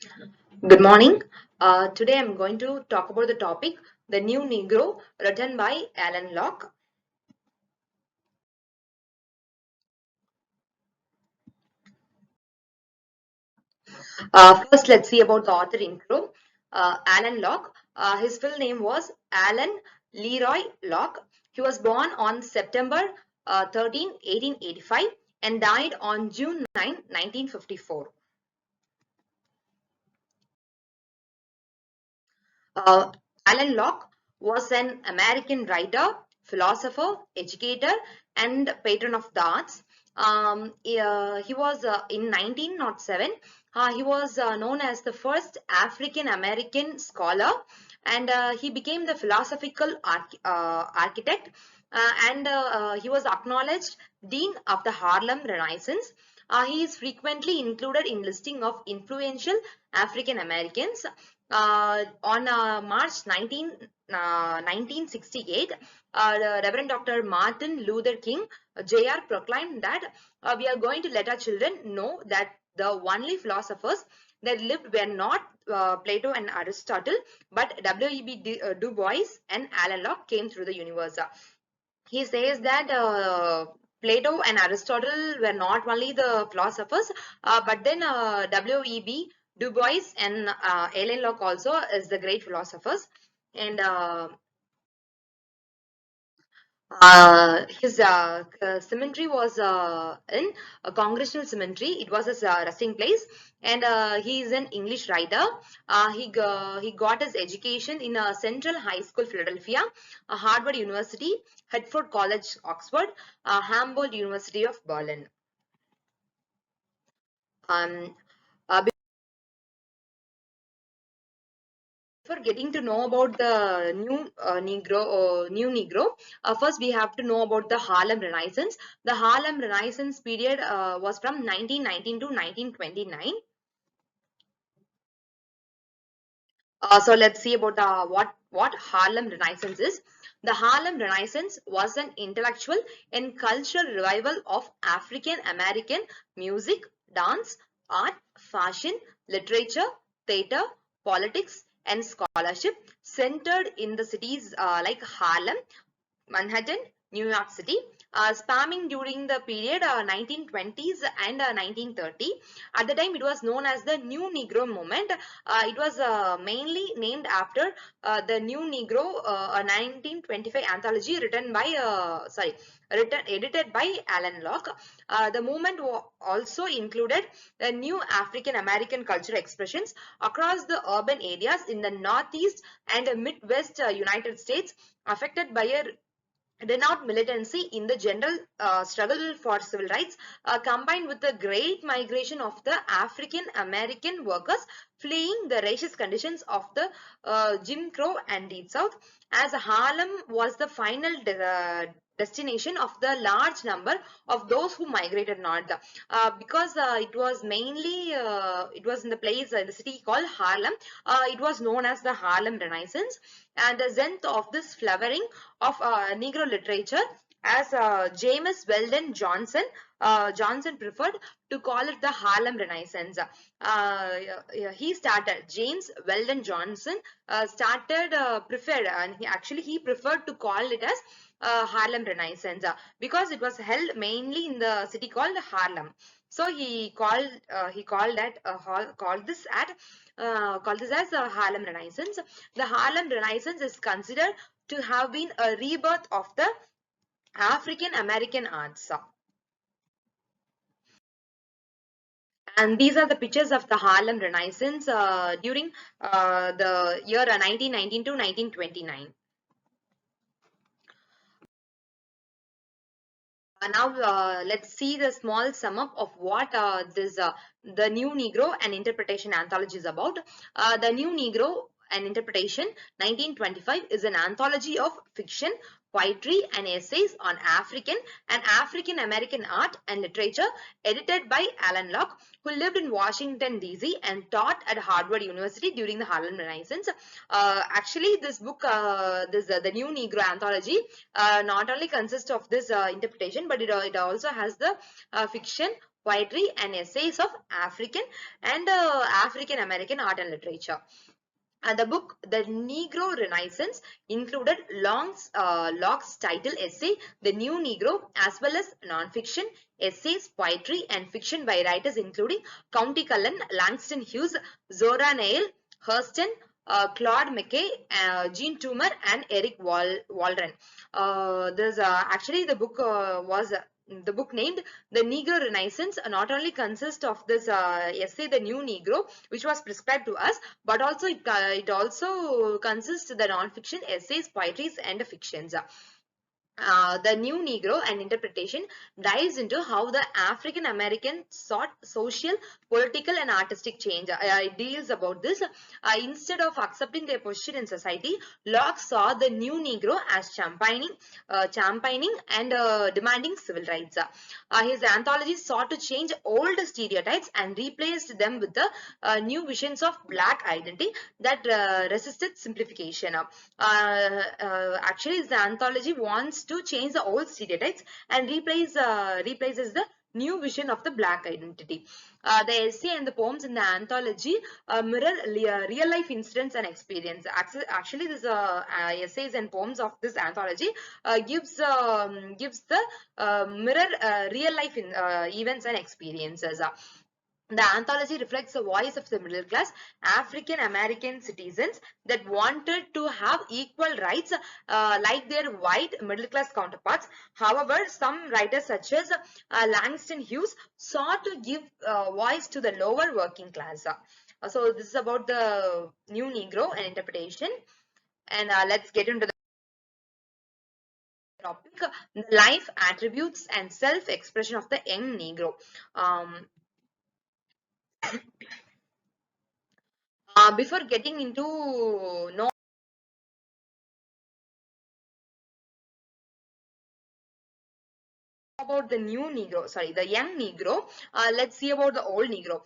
Good morning. Today I'm going to talk about the topic The New Negro, written by Alan Locke. First, let's see about the author intro. Alan Locke. His full name was Alan Leroy Locke. He was born on September 13, 1885 and died on June 9, 1954. Uh, Alan Locke was an American writer, philosopher, educator, and patron of the arts. He was in 1907. He was known as the first African American scholar, and he became the philosophical architect. And he was acknowledged Dean of the Harlem Renaissance. He is frequently included in listing of influential African Americans. On March 1968, the Reverend Dr. Martin Luther King Jr. proclaimed that we are going to let our children know that the only philosophers that lived were not Plato and Aristotle, but W.E.B. Du Bois and Alan Locke came through the universe. He says that Plato and Aristotle were not only the philosophers, but then W.E.B. Du Bois and Alan Locke also is the great philosophers. And his cemetery was in a congressional cemetery. It was his resting place, and he is an English writer. He got his education in Central High School, Philadelphia, Harvard University, Hertford College, Oxford, Humboldt University of Berlin. Um, For getting to know about the new Negro, first we have to know about the Harlem Renaissance. The Harlem Renaissance period was from 1919 to 1929. So let's see about what Harlem Renaissance is. The Harlem Renaissance was an intellectual and cultural revival of African American music, dance, art, fashion, literature, theater, politics, and scholarship centered in the cities like Harlem, Manhattan, New York City, spamming during the period 1920s and 1930. At the time, it was known as the New Negro movement. It was mainly named after the New Negro, a 1925 anthology edited by Alan Locke. The movement also included the new African American cultural expressions across the urban areas in the Northeast and Midwest United States, affected by a renowned militancy in the general struggle for civil rights, combined with the great migration of the African American workers fleeing the racist conditions of the Jim Crow and Deep South, as Harlem was the final destination of the large number of those who migrated north, because it was in the place in the city called Harlem. It was known as the Harlem Renaissance, and the zenith of this flowering of Negro literature, as James Weldon Johnson preferred to call it the Harlem Renaissance. James Weldon Johnson preferred, and he preferred to call it as Harlem Renaissance, because it was held mainly in the city called Harlem. So he called that called this as the Harlem Renaissance. The Harlem Renaissance is considered to have been a rebirth of the African American arts. And these are the pictures of the Harlem Renaissance during the year 1919 to 1929. Now let's see the small sum up of what the New Negro and Interpretation anthology is about. The New Negro and Interpretation 1925 is an anthology of fiction, poetry, and essays on African and African American art and literature, edited by Alan Locke, who lived in Washington DC and taught at Harvard University during the Harlem Renaissance. Actually, this book, the New Negro anthology, not only consists of this interpretation, but it also has the fiction, poetry, and essays of African and African American art and literature. The book, The Negro Renaissance, included Locke's title essay, The New Negro, as well as non-fiction, essays, poetry, and fiction by writers including County Cullen, Langston Hughes, Zora Neale Hurston, Claude McKay, Jean Toomer, and Eric Waldron. There's actually the book named The Negro Renaissance not only consists of this essay, The New Negro, which was prescribed to us, but also it also consists of the non-fiction essays, poetries, and fictions. The New Negro and interpretation dives into how the African American sought social, political, and artistic change. It deals about this. Instead of accepting their position in society, Locke saw the New Negro as championing and demanding civil rights. His anthology sought to change old stereotypes and replaced them with the new visions of black identity that resisted simplification. Actually, the anthology wants to change the old stereotypes and replaces the new vision of the black identity. The essay and the poems in the anthology mirror real life incidents and experience. Actually, this essays and poems of this anthology gives the mirror real life events and experiences. The anthology reflects the voice of the middle class African American citizens that wanted to have equal rights like their white middle class counterparts. However, some writers such as Langston Hughes sought to give voice to the lower working class. So this is about the New Negro and interpretation. And let's get into the topic, the life, attributes, and self-expression of the young Negro. Before getting into know about the new Negro, sorry, the young Negro, let's see about the old Negro.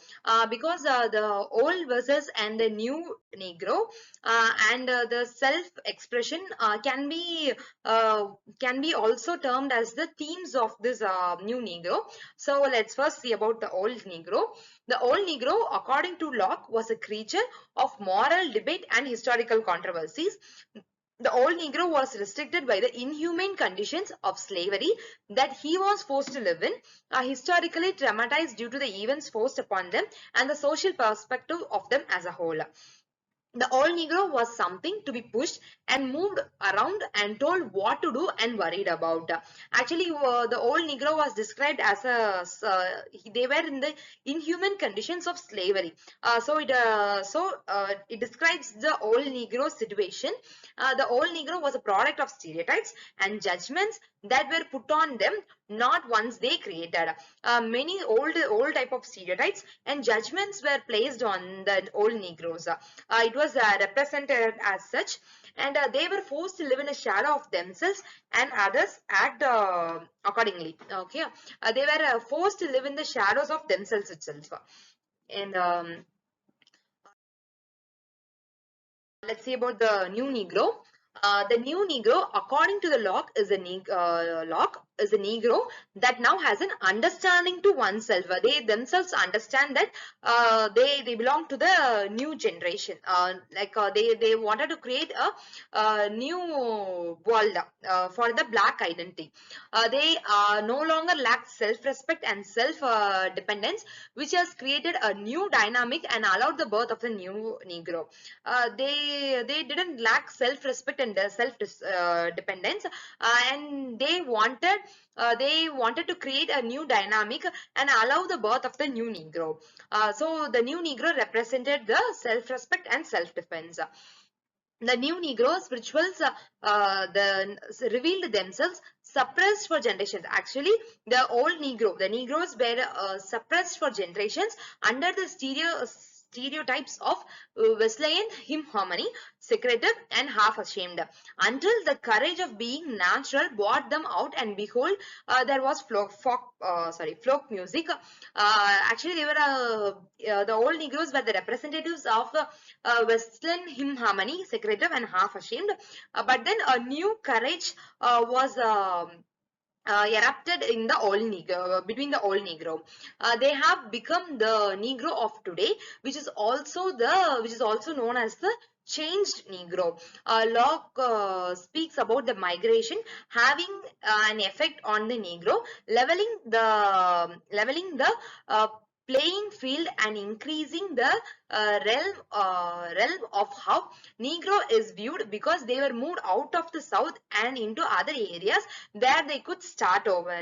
Because the old versus and the new Negro and the self-expression can be also termed as the themes of this new Negro. So let's first see about the old Negro. The old Negro, according to Locke, was a creature of moral debate and historical controversies. The old Negro was restricted by the inhumane conditions of slavery that he was forced to live in, historically traumatized due to the events forced upon them and the social perspective of them as a whole. The old Negro was something to be pushed and moved around and told what to do and worried about. Actually, the old Negro was described as they were in the inhuman conditions of slavery. It describes the old Negro situation. The old Negro was a product of stereotypes and judgments that were put on them not once they created. Many old type of stereotypes and judgments were placed on the old Negroes. It was represented as such, and they were forced to live in a shadow of themselves and others act accordingly. Okay, they were forced to live in the shadows of themselves itself. And let's see about the new Negro. The new Negro, according to the Locke, is a Negro that now has an understanding to oneself. They themselves understand that they belong to the new generation. They wanted to create a new world for the black identity. They no longer lack self-respect and self-dependence, which has created a new dynamic and allowed the birth of the new Negro. They didn't lack self-respect and self-dependence, and they wanted to create a new dynamic and allow the birth of the new Negro. So the new Negro represented the self-respect and self-defense. The new Negro spirituals revealed themselves suppressed for generations. Actually, the old Negro, the Negroes were suppressed for generations under the stereotypes of Wesleyan hymn harmony, secretive and half ashamed, until the courage of being natural brought them out, and behold, there was folk music. Actually, they were the old Negroes were the representatives of Wesleyan hymn harmony, secretive and half ashamed. But then a new courage was erupted in the old Negro, between the old Negro. They have become the Negro of today, which is also known as the changed Negro. Locke speaks about the migration having an effect on the Negro, leveling the playing field and increasing the realm of how Negro is viewed, because they were moved out of the south and into other areas there they could start over.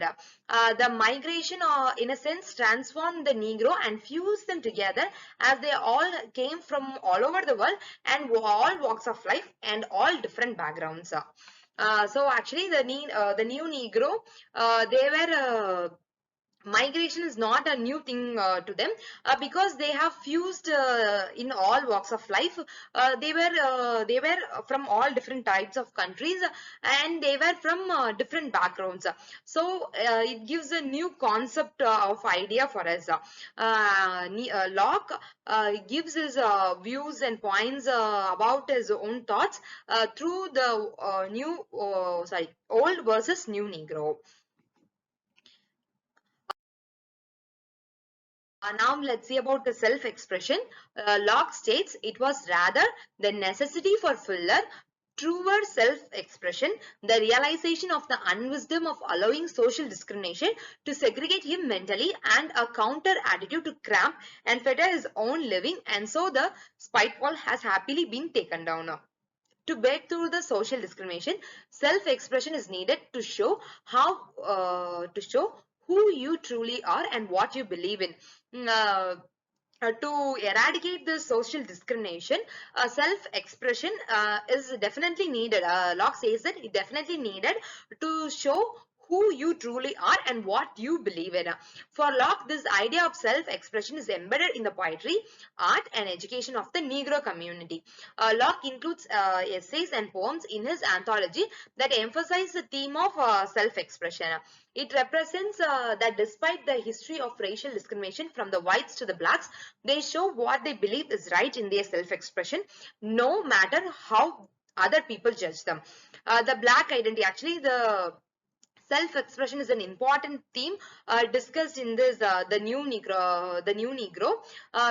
The migration, in a sense, transformed the Negro and fused them together, as they all came from all over the world and all walks of life and all different backgrounds. So actually, the new Negro, they were. Migration is not a new thing to them, because they have fused in all walks of life. They were from all different types of countries, and they were from different backgrounds. So it gives a new concept of idea for us. Locke gives his views and points about his own thoughts through the old versus new Negro. Now let's see about the self-expression. Locke states it was rather the necessity for Fuller truer self-expression, the realization of the unwisdom of allowing social discrimination to segregate him mentally, and a counter attitude to cramp and fetter his own living, and so the spite wall has happily been taken down now. To break through the social discrimination, self-expression is needed to show who you truly are and what you believe in. Mm, to eradicate the social discrimination, self-expression is definitely needed. Locke says that it definitely needed to show who you truly are and what you believe in. For Locke, this idea of self-expression is embedded in the poetry, art, and education of the Negro community. Locke includes essays and poems in his anthology that emphasize the theme of self-expression. It represents that despite the history of racial discrimination from the whites to the blacks, they show what they believe is right in their self-expression, no matter how other people judge them. The black identity, actually, the self-expression is an important theme discussed in this the new Negro,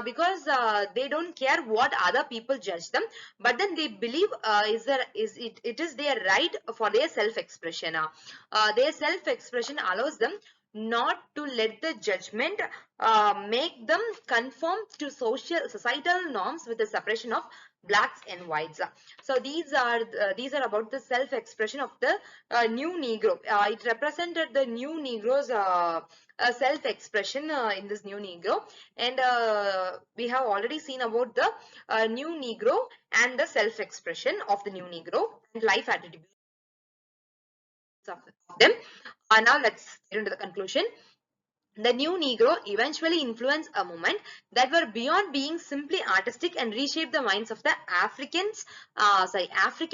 because they don't care what other people judge them, but then they believe it is their right for their self-expression. Their self-expression allows them not to let the judgment make them conform to societal norms with the separation of blacks and whites. So these are about the self-expression of the new Negro. It represented the new Negro's self-expression in this new Negro, and we have already seen about the new Negro and the self-expression of the new Negro and life attributes of them. Now let's get into the conclusion. The new Negro eventually influenced a movement that were beyond being simply artistic and reshaped the minds of the African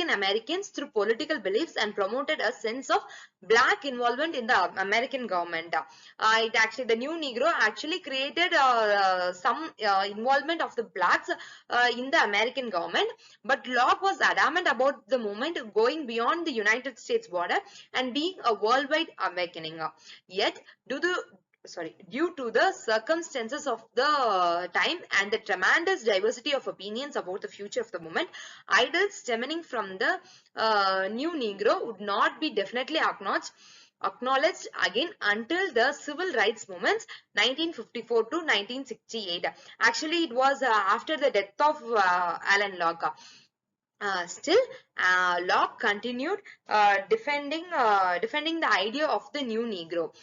Americans through political beliefs and promoted a sense of black involvement in the American government. The new Negro actually created some involvement of the blacks in the American government, but Locke was adamant about the movement going beyond the United States border and being a worldwide awakening. Yet, due to the circumstances of the time and the tremendous diversity of opinions about the future of the movement, ideals stemming from the new Negro would not be definitely acknowledged again until the civil rights movements 1954 to 1968. Actually, it was after the death of Alan Locke. Still, Locke continued defending the idea of the new Negro.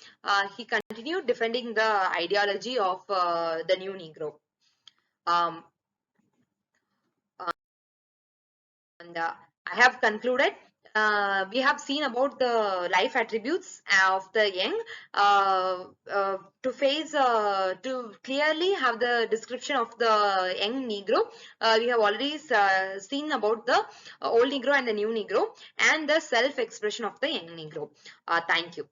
He continued defending the ideology of the new Negro. Um, and I have concluded. We have seen about the life attributes of the young to clearly have the description of the young Negro. We have already seen about the old Negro and the new Negro and the self-expression of the young Negro. Thank you.